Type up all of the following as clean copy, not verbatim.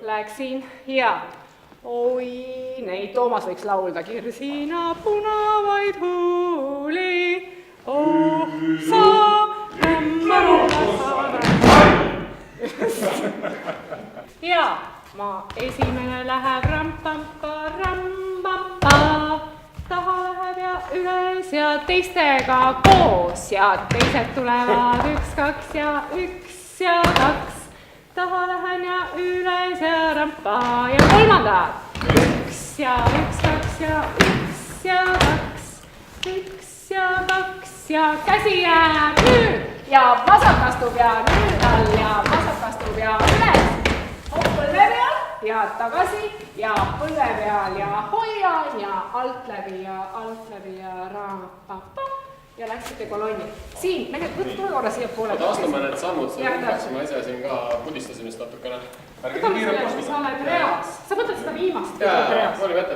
Läksin ja oi, neid Toomas võiks laulda. Kirsina punavaid huuli, oh sa ja ma esimene läheb rampampa, taha läheb ja üles ja teistega koos ja teised tulevad 1, 2 ja 1 ja 2. Taha lähen ja üles ja rampa ja kolmandad. 1 ja 1, 2 ja 1 ja 2. 1 ja 2 ja käsi jääb nüüd ja vasak astub ja nüüd all ja vasak astub ja üles. Põlve peal ja tagasi ja põlve peal ja hoian ja alt läbi ja raapapa ja läksite kolonni. Siin, tule korra siia poole. Taastume need sammud, sa lubaksime asja siin ka pudistasimist natukene. Võtame selle, sa oled reas. Sa võtad seda viimast. Jaa, olime ette.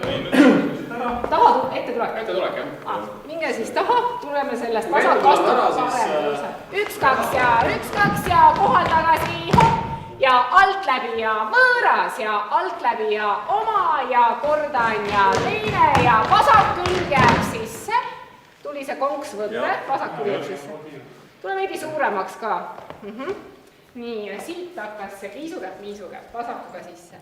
Taha ette tulek. Ette tulek, jah. Minge siis taha, tuleme sellest vasak astub parem. 1, 2 ja 1, 2 ja kohal tagasi, hopp. Ja alt läbi ja võõras ja alt läbi ja oma ja kordan ja teine ja vasak külg jääb sisse. Tuli see konks võtte, vasak külg jääb sisse. Tule veidi suuremaks ka. Nii, ja siit hakkas see kiisukäpp, vasakuga sisse.